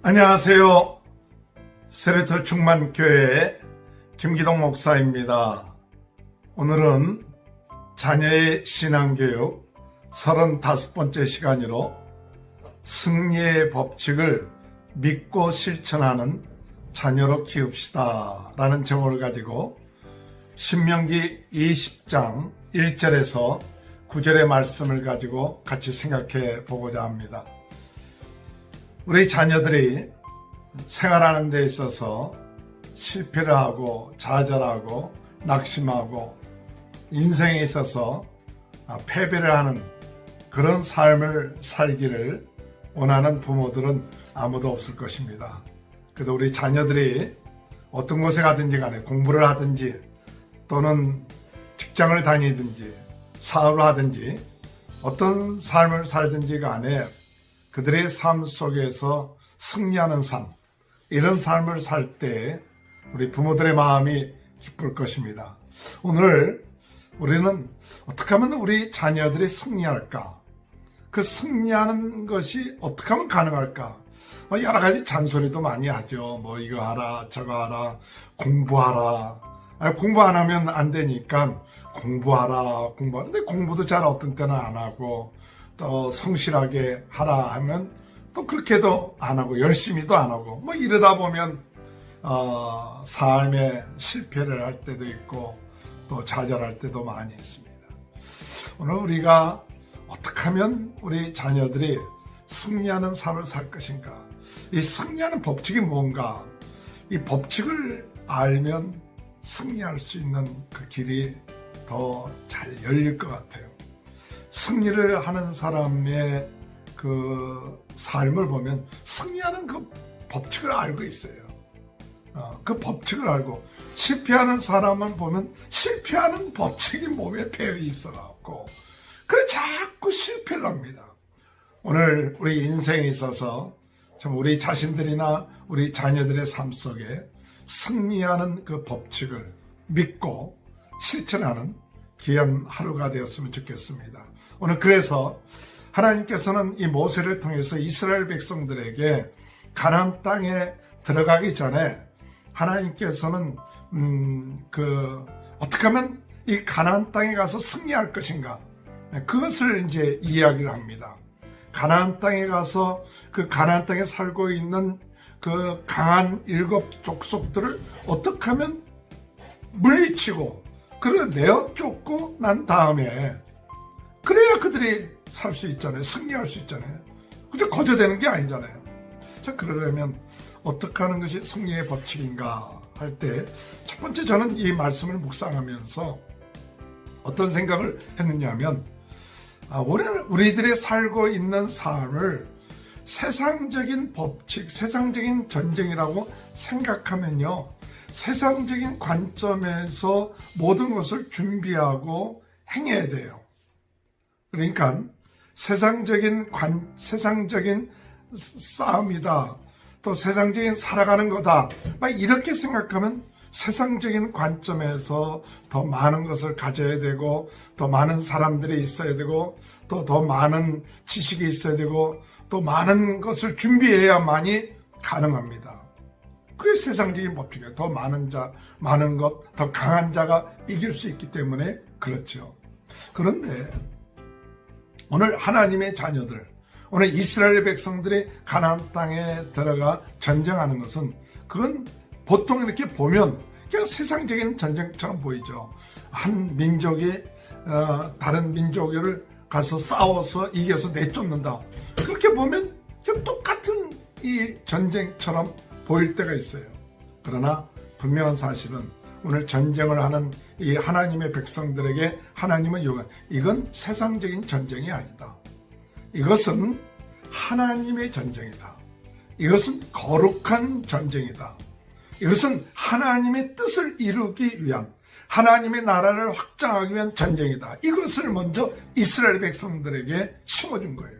안녕하세요. 세례토 충만교회 김기동 목사입니다. 오늘은 자녀의 신앙교육 35번째 시간으로 승리의 법칙을 믿고 실천하는 자녀로 키웁시다 라는 제목을 가지고 신명기 20장 1절에서 9절의 말씀을 가지고 같이 생각해 보고자 합니다. 우리 자녀들이 생활하는 데 있어서 실패를 하고 좌절하고 낙심하고 인생에 있어서 패배를 하는 그런 삶을 살기를 원하는 부모들은 아무도 없을 것입니다. 그래서 우리 자녀들이 어떤 곳에 가든지 간에 공부를 하든지 또는 직장을 다니든지 사업을 하든지 어떤 삶을 살든지 간에 그들의 삶 속에서 승리하는 삶, 이런 삶을 살 때 우리 부모들의 마음이 기쁠 것입니다. 오늘 우리는 어떻게 하면 우리 자녀들이 승리할까? 그 승리하는 것이 어떻게 하면 가능할까? 여러 가지 잔소리도 많이 하죠. 이거 하라, 저거 하라, 공부하라. 공부 안 하면 안 되니까 공부하라, 근데 공부도 잘 어떤 때는 안 하고 또 성실하게 하라 하면 또 그렇게도 안 하고 열심히도 안 하고 이러다 보면 삶에 실패를 할 때도 있고 또 좌절할 때도 많이 있습니다. 오늘 우리가 어떻게 하면 우리 자녀들이 승리하는 삶을 살 것인가? 이 승리하는 법칙이 뭔가? 이 법칙을 알면 승리할 수 있는 그 길이 더 잘 열릴 것 같아요. 승리를 하는 사람의 그 삶을 보면 승리하는 그 법칙을 알고 있어요. 그 법칙을 알고 실패하는 사람을 보면 실패하는 법칙이 몸에 배어 있어갖고 그래 자꾸 실패를 합니다. 오늘 우리 인생에 있어서 참 우리 자신들이나 우리 자녀들의 삶 속에 승리하는 그 법칙을 믿고 실천하는 귀한 하루가 되었으면 좋겠습니다. 오늘 그래서 하나님께서는 이 모세를 통해서 이스라엘 백성들에게 가나안 땅에 들어가기 전에 하나님께서는 어떻게 하면 이 가나안 땅에 가서 승리할 것인가, 그것을 이제 이야기를 합니다. 가나안 땅에 가서 그 가나안 땅에 살고 있는 그 강한 7 족속들을 어떻게 하면 물리치고 그를 내어 쫓고 난 다음에 그래야 그들이 살 수 있잖아요. 승리할 수 있잖아요. 그저 거저되는 게 아니잖아요. 자, 그러려면 어떻게 하는 것이 승리의 법칙인가 할 때 첫 번째 저는 이 말씀을 묵상하면서 어떤 생각을 했느냐 하면 우리들이 살고 있는 삶을 세상적인 법칙, 세상적인 전쟁이라고 생각하면요, 세상적인 관점에서 모든 것을 준비하고 행해야 돼요. 그러니까 세상적인 싸움이다, 또 세상적인 살아가는 거다, 이렇게 생각하면 세상적인 관점에서 더 많은 것을 가져야 되고 더 많은 사람들이 있어야 되고 또 더 많은 지식이 있어야 되고 또 많은 것을 준비해야만이 가능합니다. 그게 세상적인 법칙이에요. 더 많은 자, 많은 것, 더 강한 자가 이길 수 있기 때문에 그렇죠. 그런데 오늘 하나님의 자녀들, 오늘 이스라엘 백성들이 가나안 땅에 들어가 전쟁하는 것은 그건 보통 이렇게 보면 그냥 세상적인 전쟁처럼 보이죠. 한 민족이 다른 민족을 가서 싸워서 이겨서 내쫓는다. 그렇게 보면 그냥 똑같은 이 전쟁처럼 보일 때가 있어요. 그러나 분명한 사실은 오늘 전쟁을 하는 이 하나님의 백성들에게 하나님은 이건 세상적인 전쟁이 아니다. 이것은 하나님의 전쟁이다. 이것은 거룩한 전쟁이다. 이것은 하나님의 뜻을 이루기 위한, 하나님의 나라를 확장하기 위한 전쟁이다. 이것을 먼저 이스라엘 백성들에게 심어준 거예요.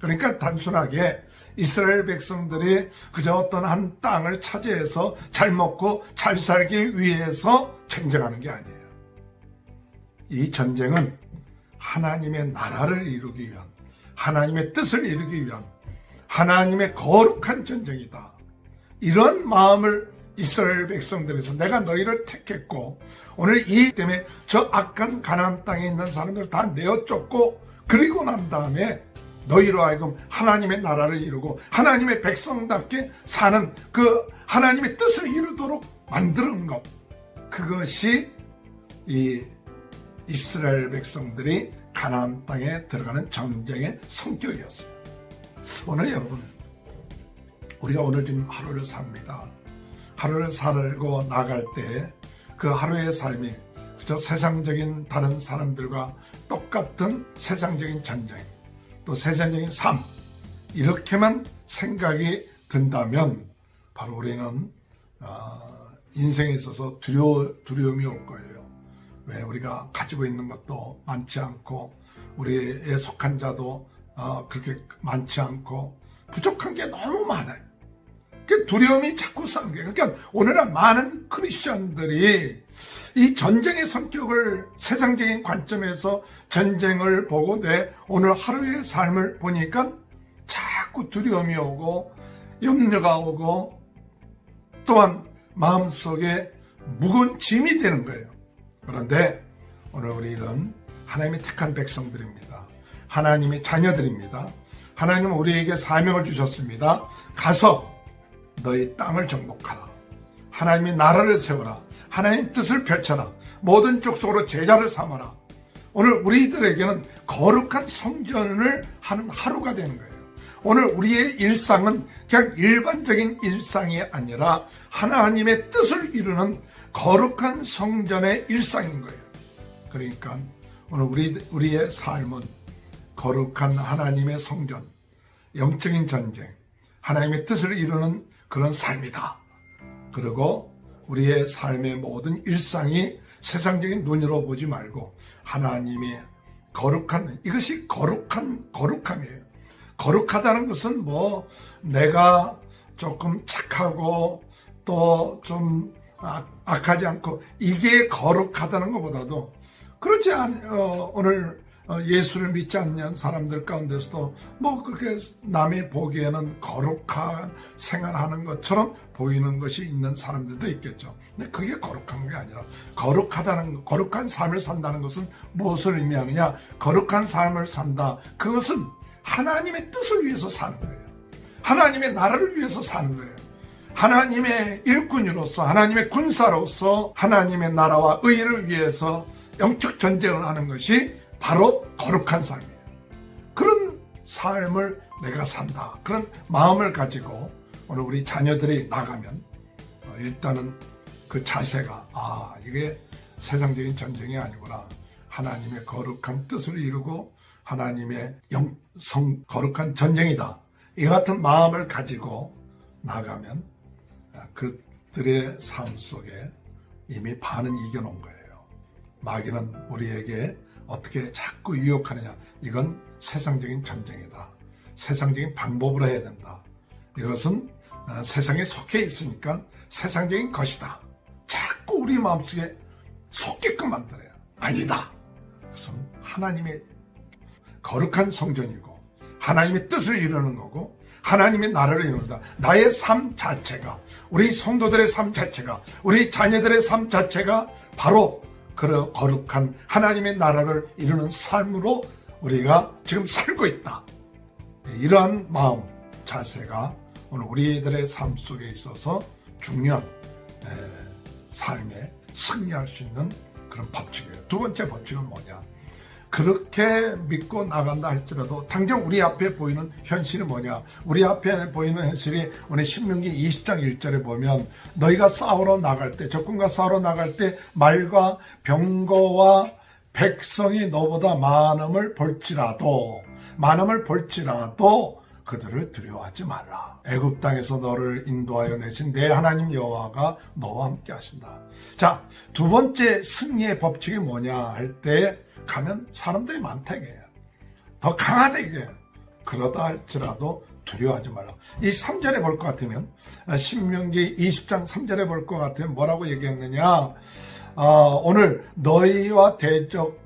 그러니까 단순하게 이스라엘 백성들이 그저 어떤 한 땅을 차지해서 잘 먹고 잘 살기 위해서 전쟁하는 게 아니에요. 이 전쟁은 하나님의 나라를 이루기 위한, 하나님의 뜻을 이루기 위한, 하나님의 거룩한 전쟁이다. 이런 마음을 이스라엘 백성들에서 내가 너희를 택했고 오늘 이 때문에 저 악한 가나안 땅에 있는 사람들을 다 내어 쫓고 그리고 난 다음에 너희로 하여금 하나님의 나라를 이루고 하나님의 백성답게 사는 그 하나님의 뜻을 이루도록 만드는 것, 그것이 이 이스라엘 백성들이 가나안 땅에 들어가는 전쟁의 성격이었어요. 오늘 여러분, 우리가 오늘 지금 하루를 삽니다. 하루를 살고 나갈 때 그 하루의 삶이 그저 세상적인 다른 사람들과 똑같은 세상적인 전쟁, 또 세상적인 삶, 이렇게만 생각이 든다면 바로 우리는 인생에 있어서 두려움이 올 거예요. 왜? 우리가 가지고 있는 것도 많지 않고 우리에 속한 자도 그렇게 많지 않고 부족한 게 너무 많아요. 그 두려움이 자꾸 쌓는 거예요. 그러니까 오늘날 많은 크리스천들이 이 전쟁의 성격을 세상적인 관점에서 전쟁을 보고 내 오늘 하루의 삶을 보니까 자꾸 두려움이 오고 염려가 오고 또한 마음속에 무거운 짐이 되는 거예요. 그런데 오늘 우리는 하나님의 택한 백성들입니다. 하나님의 자녀들입니다. 하나님은 우리에게 사명을 주셨습니다. 가서 너희 땅을 정복하라. 하나님의 나라를 세워라. 하나님 뜻을 펼쳐라. 모든 족속으로 제자를 삼아라. 오늘 우리들에게는 거룩한 성전을 하는 하루가 되는 거예요. 오늘 우리의 일상은 그냥 일반적인 일상이 아니라 하나님의 뜻을 이루는 거룩한 성전의 일상인 거예요. 그러니까 오늘 우리의 삶은 거룩한 하나님의 성전, 영적인 전쟁, 하나님의 뜻을 이루는 그런 삶이다. 그리고 우리의 삶의 모든 일상이 세상적인 눈으로 보지 말고 하나님의 거룩한, 이것이 거룩함이에요. 거룩하다는 것은 뭐 내가 조금 착하고 또 좀 악하지 않고 이게 거룩하다는 것보다도 그렇지 오늘 예수를 믿지 않는 사람들 가운데서도 뭐 그렇게 남이 보기에는 거룩한 생활하는 것처럼 보이는 것이 있는 사람들도 있겠죠. 근데 그게 거룩한 게 아니라 거룩한 삶을 산다는 것은 무엇을 의미하느냐? 거룩한 삶을 산다. 그것은 하나님의 뜻을 위해서 사는 거예요. 하나님의 나라를 위해서 사는 거예요. 하나님의 일꾼으로서, 하나님의 군사로서 하나님의 나라와 의를 위해서 영적 전쟁을 하는 것이 바로 거룩한 삶이에요. 그런 삶을 내가 산다. 그런 마음을 가지고 오늘 우리 자녀들이 나가면 일단은 그 자세가 이게 세상적인 전쟁이 아니구나. 하나님의 거룩한 뜻을 이루고 하나님의 거룩한 전쟁이다. 이 같은 마음을 가지고 나가면 그들의 삶 속에 이미 반은 이겨놓은 거예요. 마귀는 우리에게 어떻게 자꾸 유혹하느냐. 이건 세상적인 전쟁이다. 세상적인 방법으로 해야 된다. 이것은 세상에 속해 있으니까 세상적인 것이다. 자꾸 우리 마음속에 속게끔 만들어요. 아니다. 그것은 하나님의 거룩한 성전이고 하나님의 뜻을 이루는 거고 하나님의 나라를 이룬다. 나의 삶 자체가, 우리 성도들의 삶 자체가, 우리 자녀들의 삶 자체가 바로 그 거룩한 하나님의 나라를 이루는 삶으로 우리가 지금 살고 있다. 이러한 마음, 자세가 오늘 우리들의 삶 속에 있어서 중요한 삶에 승리할 수 있는 그런 법칙이에요. 두 번째 법칙은 뭐냐? 그렇게 믿고 나간다 할지라도 당장 우리 앞에 보이는 현실이 뭐냐? 우리 앞에 보이는 현실이 오늘 신명기 20장 1절에 보면 너희가 싸우러 나갈 때, 적군과 싸우러 나갈 때 말과 병거와 백성이 너보다 많음을 볼지라도 그들을 두려워하지 말라. 애굽 땅에서 너를 인도하여 내신 내 하나님 여호와가 너와 함께 하신다. 자, 두 번째 승리의 법칙이 뭐냐 할 때 가면 사람들이 많다 이게요. 더 강하다 이게요. 그러다 할지라도 두려워하지 말라. 이 3절에 볼 것 같으면 신명기 20장 3절에 볼 것 같으면 뭐라고 얘기했느냐? 오늘 너희와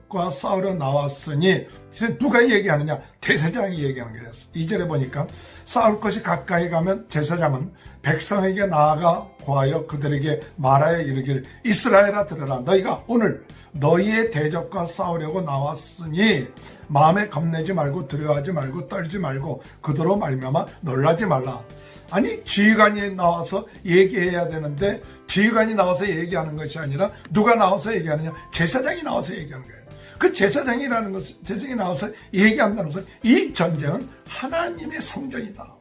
대적과 싸우러 나왔으니, 이제 누가 얘기하느냐? 대제사장이 얘기하는 거예요. 2절에 보니까 싸울 것이 가까이 가면 제사장은 백성에게 나아가 고하여 그들에게 말하여 이르기를 이스라엘아 들으라. 너희가 오늘 너희의 대적과 싸우려고 나왔으니 마음에 겁내지 말고 두려워하지 말고 떨지 말고 그대로 말미암아 놀라지 말라. 아니, 지휘관이 나와서 얘기해야 되는데 지휘관이 나와서 얘기하는 것이 아니라 누가 나와서 얘기하느냐? 제사장이 나와서 얘기하는 거예요. 그 제사장이라는 것은, 제사장이 나와서 얘기한다는 것은 이 전쟁은 하나님의 성전이다.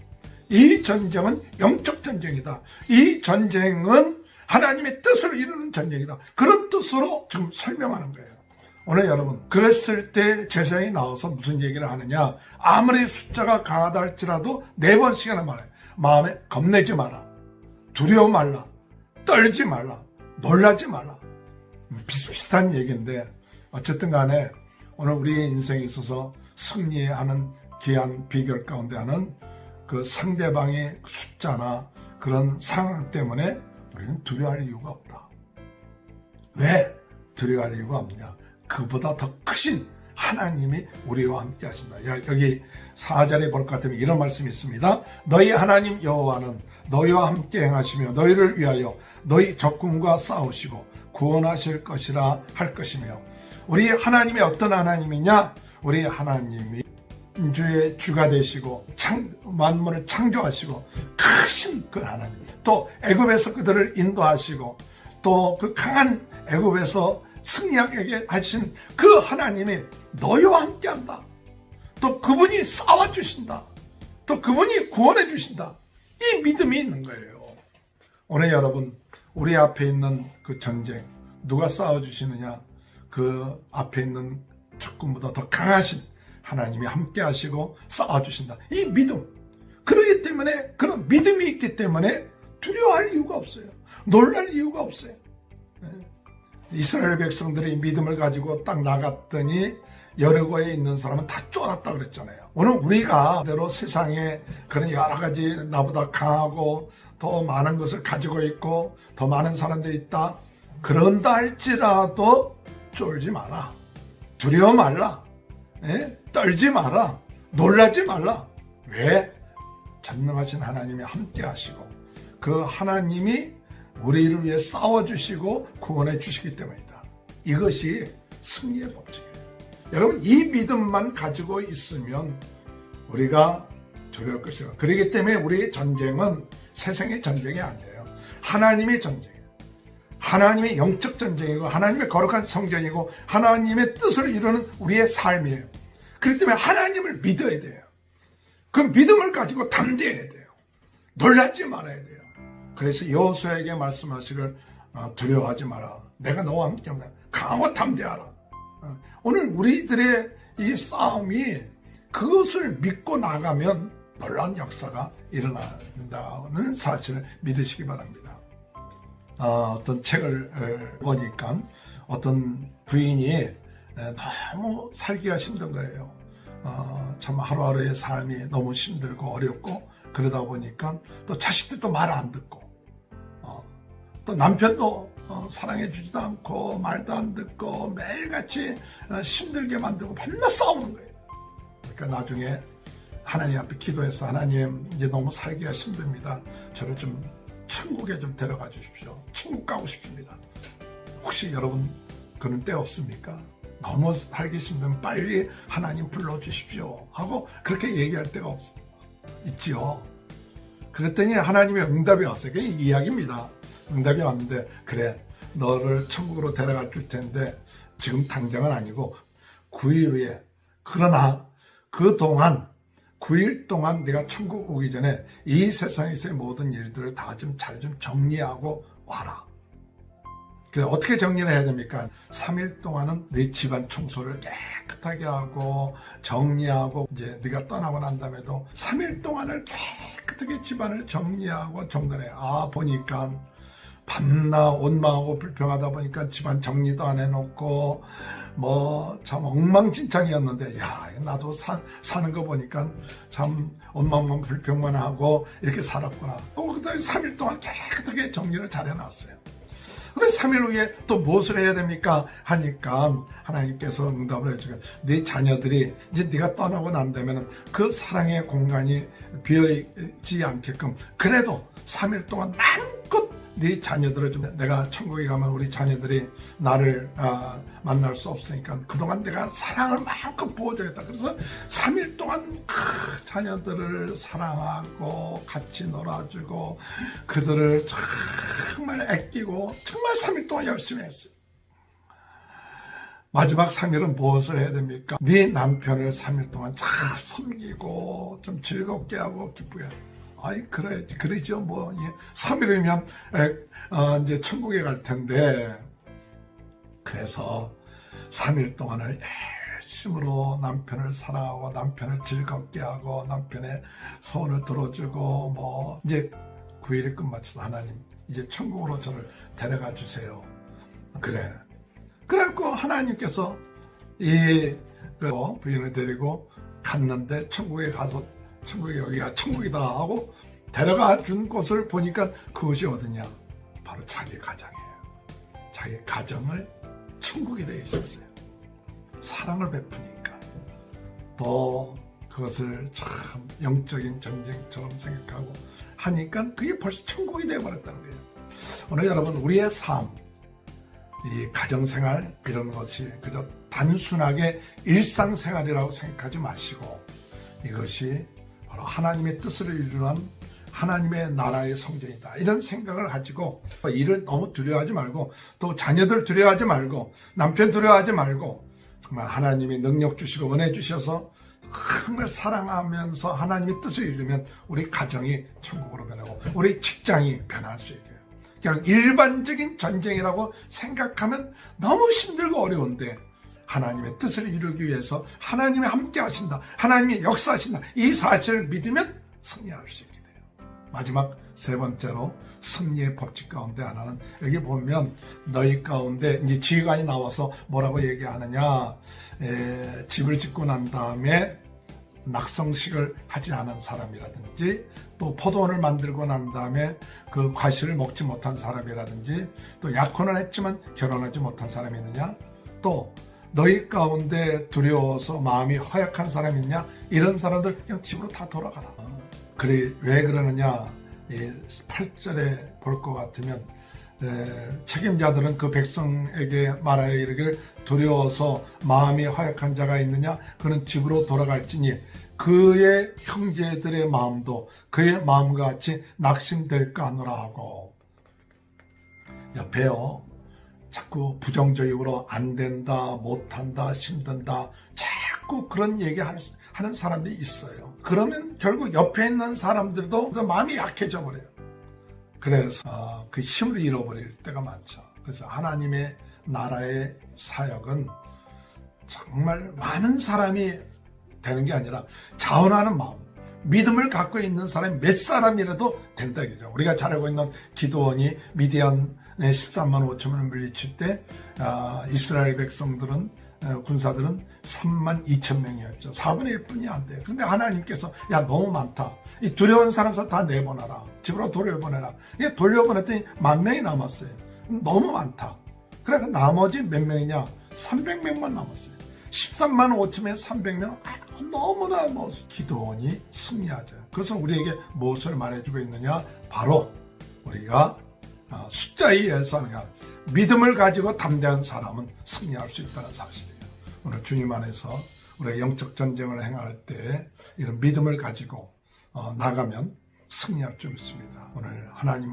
이 전쟁은 영적 전쟁이다. 이 전쟁은 하나님의 뜻을 이루는 전쟁이다. 그런 뜻으로 지금 설명하는 거예요. 오늘 여러분, 그랬을 때 제사장이 나와서 무슨 얘기를 하느냐? 아무리 숫자가 강하다 할지라도 4번씩이나 말해요. 마음에 겁내지 마라. 두려워 말라. 떨지 말라. 놀라지 말라. 비슷비슷한 얘기인데 어쨌든 간에 오늘 우리의 인생에 있어서 승리하는 귀한 비결 가운데 하는 그 상대방의 숫자나 그런 상황 때문에 우리는 두려워할 이유가 없다. 왜 두려워할 이유가 없냐? 그보다 더 크신 하나님이 우리와 함께 하신다. 여기 4절에 볼 것 같으면 이런 말씀이 있습니다. 너희 하나님 여호와는 너희와 함께 행하시며 너희를 위하여 너희 적군과 싸우시고 구원하실 것이라 할 것이며. 우리 하나님이 어떤 하나님이냐? 우리 하나님이 주의 주가 되시고 만물을 창조하시고 크신 그 하나님, 또 애굽에서 그들을 인도하시고 또 그 강한 애굽에서 승리하게 하신 그 하나님이 너희와 함께한다. 또 그분이 싸워주신다. 또 그분이 구원해 주신다. 이 믿음이 있는 거예요. 오늘 여러분, 우리 앞에 있는 그 전쟁 누가 싸워주시느냐? 그 앞에 있는 적군보다 더 강하신 하나님이 함께 하시고 싸워주신다. 이 믿음. 그러기 때문에, 그런 믿음이 있기 때문에 두려워할 이유가 없어요. 놀랄 이유가 없어요. 이스라엘 백성들이 믿음을 가지고 딱 나갔더니 여리고에 있는 사람은 다 쫄았다 그랬잖아요. 오늘 우리가 대로 세상에 그런 여러 가지 나보다 강하고 더 많은 것을 가지고 있고 더 많은 사람들이 있다. 그런다 할지라도 쫄지 마라. 두려워 말라. 떨지 마라. 놀라지 말라. 왜? 전능하신 하나님이 함께 하시고 그 하나님이 우리를 위해 싸워주시고 구원해 주시기 때문이다. 이것이 승리의 법칙이에요. 여러분, 이 믿음만 가지고 있으면 우리가 두려울 것이에요. 그렇기 때문에 우리의 전쟁은 세상의 전쟁이 아니에요. 하나님의 전쟁이에요. 하나님의 영적 전쟁이고 하나님의 거룩한 성전이고 하나님의 뜻을 이루는 우리의 삶이에요. 그렇기 때문에 하나님을 믿어야 돼요. 그 믿음을 가지고 담대해야 돼요. 놀라지 말아야 돼요. 그래서 여호수아에게 말씀하시길 두려워하지 마라. 내가 너와 함께합니다. 강하고 담대하라. 오늘 우리들의 이 싸움이 그것을 믿고 나가면 놀라운 역사가 일어난다는 사실을 믿으시기 바랍니다. 어떤 책을 보니까 어떤 부인이 너무 살기가 힘든 거예요. 참 하루하루의 삶이 너무 힘들고 어렵고 그러다 보니까 또 자식들도 말 안 듣고 또 남편도 사랑해 주지도 않고 말도 안 듣고 매일같이 힘들게 만들고 맨날 싸우는 거예요. 그러니까 나중에 하나님 앞에 기도해서 하나님 이제 너무 살기가 힘듭니다. 저를 좀 천국에 좀 데려가 주십시오. 천국 가고 싶습니다. 혹시 여러분 그런 때 없습니까? 너무 살기 힘들면 빨리 하나님 불러주십시오 하고 그렇게 얘기할 때가 있지요. 그랬더니 하나님의 응답이 왔어요. 그게 이야기입니다. 응답이 왔는데 그래 너를 천국으로 데려갈 줄 텐데 지금 당장은 아니고 9일 후에 그러나 그동안 9일 동안 네가 천국 오기 전에 이 세상에서의 모든 일들을 다 좀 잘 좀 정리하고 와라. 그래 어떻게 정리를 해야 됩니까? 3일 동안은 네 집안 청소를 깨끗하게 하고 정리하고 이제 네가 떠나고 난 다음에도 3일 동안을 깨끗하게 집안을 정리하고 정돈해. 보니까 밤낮 원망하고 불평하다 보니까 집안 정리도 안 해놓고 뭐 참 엉망진창이었는데 야 나도 사는 거 보니까 참 원망만 불평만 하고 이렇게 살았구나. 그다음에 3일 동안 깨끗하게 정리를 잘 해놨어요. 근데 3일 후에 또 무엇을 해야 됩니까? 하니까 하나님께서 응답을 해주고 네 자녀들이 이제 네가 떠나고 난 다음에는 그 사랑의 공간이 비어있지 않게끔 그래도 3일 동안 마음껏 네 자녀들을 좀 내가 천국에 가면 우리 자녀들이 나를 만날 수 없으니까 그동안 내가 사랑을 마음껏 부어줘야겠다. 그래서 3일 동안 자녀들을 사랑하고 같이 놀아주고 그들을 정말 아끼고 정말 3일 동안 열심히 했어요. 마지막 3일은 무엇을 해야 됩니까? 네 남편을 3일 동안 잘 섬기고 좀 즐겁게 하고 기쁘게 아이, 그러죠. 뭐, 3일이면, 이제 천국에 갈 텐데. 그래서 3일 동안을 열심으로 남편을 사랑하고, 남편을 즐겁게 하고, 남편의 소원을 들어주고, 뭐, 이제 9일이 끝마쳐서 하나님, 이제 천국으로 저를 데려가 주세요. 그래. 그래갖고 하나님께서 부인을 데리고 갔는데, 천국에 가서 천국이 여기가 천국이다 하고 데려가 준 곳을 보니까 그것이 어디냐? 바로 자기 가정이에요. 자기 가정을 천국이 되어 있었어요. 사랑을 베푸니까 또 그것을 참 영적인 전쟁처럼 생각하고 하니까 그게 벌써 천국이 되어버렸다는 거예요. 오늘 여러분 우리의 삶, 이 가정생활 이런 것이 그저 단순하게 일상생활이라고 생각하지 마시고 이것이 하나님의 뜻을 이루는 하나님의 나라의 성전이다. 이런 생각을 가지고 일을 너무 두려워하지 말고 또 자녀들 두려워하지 말고 남편 두려워하지 말고 정말 하나님이 능력 주시고 은혜 주셔서 정말 사랑하면서 하나님의 뜻을 이루면 우리 가정이 천국으로 변하고 우리 직장이 변할 수 있게 그냥 일반적인 전쟁이라고 생각하면 너무 힘들고 어려운데 하나님의 뜻을 이루기 위해서 하나님이 함께 하신다. 하나님이 역사하신다. 이 사실을 믿으면 승리할 수 있게 돼요. 마지막 세 번째로 승리의 법칙 가운데 하나는 여기 보면 너희 가운데 이제 지휘관이 나와서 뭐라고 얘기하느냐. 집을 짓고 난 다음에 낙성식을 하지 않은 사람이라든지 또 포도원을 만들고 난 다음에 그 과실을 먹지 못한 사람이라든지 또 약혼을 했지만 결혼하지 못한 사람이 있느냐. 또 너희 가운데 두려워서 마음이 허약한 사람이 있냐? 이런 사람들 그냥 집으로 다 돌아가라. 그래, 왜 그러느냐? 8절에 볼 것 같으면 책임자들은 그 백성에게 말하여 이르기를 두려워서 마음이 허약한 자가 있느냐? 그는 집으로 돌아갈지니 그의 형제들의 마음도 그의 마음과 같이 낙심될까 하노라 하고 옆에요. 자꾸 부정적으로 안 된다, 못한다, 힘든다 자꾸 그런 얘기 하는 사람들이 있어요. 그러면 결국 옆에 있는 사람들도 마음이 약해져 버려요. 그래서 그 힘을 잃어버릴 때가 많죠. 그래서 하나님의 나라의 사역은 정말 많은 사람이 되는 게 아니라 자원하는 마음, 믿음을 갖고 있는 사람이 몇 사람이라도 된다 이거죠. 우리가 잘 알고 있는 기드온이 미디안 13만 5천을 물리칠 때 이스라엘 백성들은 군사들은 3만 2천 명이었죠. 4분의 1뿐이 안 돼요. 그런데 하나님께서 야 너무 많다. 이 두려운 사람들 다 내보내라. 집으로 돌려보내라. 이게 돌려보냈더니 10,000명이 남았어요. 너무 많다. 그래서 나머지 몇 명이냐? 300명만 남았어요. 13만 5천에 300명? 너무나 기드온이 승리하죠. 그래서 우리에게 무엇을 말해주고 있느냐? 바로 우리가 숫자에 의해서 믿음을 가지고 담대한 사람은 승리할 수 있다는 사실이에요. 오늘 주님 안에서 우리가 영적 전쟁을 행할 때 이런 믿음을 가지고 나가면 승리할 줄 믿습니다. 오늘 하나님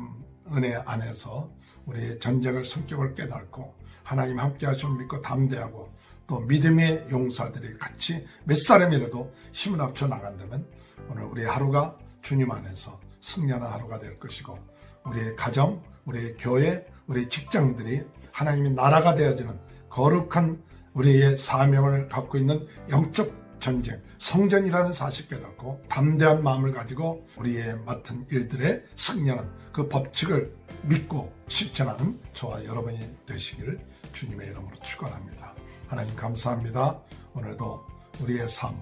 은혜 안에서 우리의 전쟁을 성격을 깨닫고 하나님 함께 하심을 믿고 담대하고 또 믿음의 용사들이 같이 몇 사람이라도 힘을 합쳐 나간다면 오늘 우리의 하루가 주님 안에서 승리하는 하루가 될 것이고 우리의 가정, 우리의 교회, 우리의 직장들이 하나님의 나라가 되어지는 거룩한 우리의 사명을 갖고 있는 영적 전쟁, 성전이라는 사실 깨닫고 담대한 마음을 가지고 우리의 맡은 일들에 승리하는 그 법칙을 믿고 실천하는 저와 여러분이 되시기를 주님의 이름으로 축원합니다. 하나님 감사합니다. 오늘도 우리의 삶,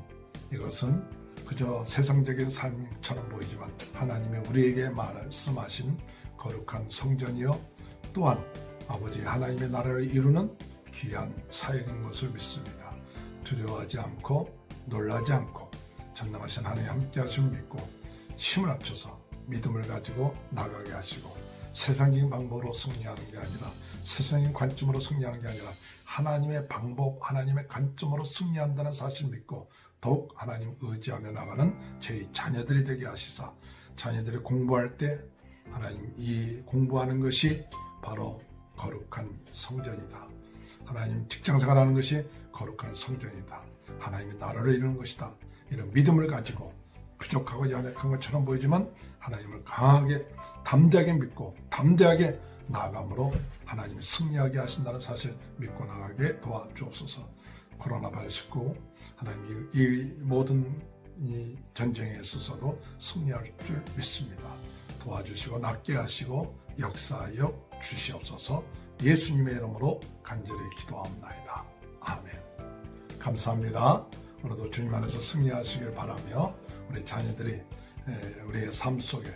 이것은 그저 세상적인 삶처럼 보이지만 하나님이 우리에게 말씀하신 거룩한 성전이요 또한 아버지 하나님의 나라를 이루는 귀한 사역인 것을 믿습니다. 두려워하지 않고 놀라지 않고 전능하신 하나님 함께 하심을 믿고 힘을 합쳐서 믿음을 가지고 나가게 하시고 세상적인 방법으로 승리하는 게 아니라 세상적인 관점으로 승리하는 게 아니라 하나님의 방법, 하나님의 관점으로 승리한다는 사실 믿고 더욱 하나님 의지하며 나가는 저희 자녀들이 되게 하시사 자녀들이 공부할 때 하나님 이 공부하는 것이 바로 거룩한 성전이다. 하나님 직장생활하는 것이 거룩한 성전이다. 하나님의 나라를 이루는 것이다. 이런 믿음을 가지고 부족하고 연약한 것처럼 보이지만 하나님을 강하게 담대하게 믿고 담대하게 나아감으로 하나님이 승리하게 하신다는 사실 믿고 나가게 도와주옵소서. 코로나19 하나님이 이 모든 이 전쟁에 있어서도 승리할 줄 믿습니다. 도와주시고 낫게 하시고 역사하여 주시옵소서. 예수님의 이름으로 간절히 기도합니다. 아멘. 감사합니다. 오늘도 주님 안에서 승리하시길 바라며 우리 자녀들이 우리의 삶 속에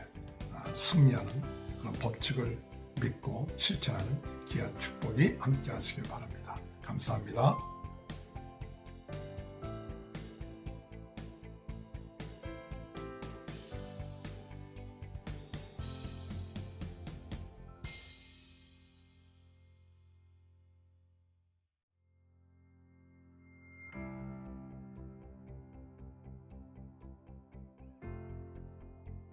승리하는 그런 법칙을 믿고 실천하는 귀한 축복이 함께 하시길 바랍니다. 감사합니다.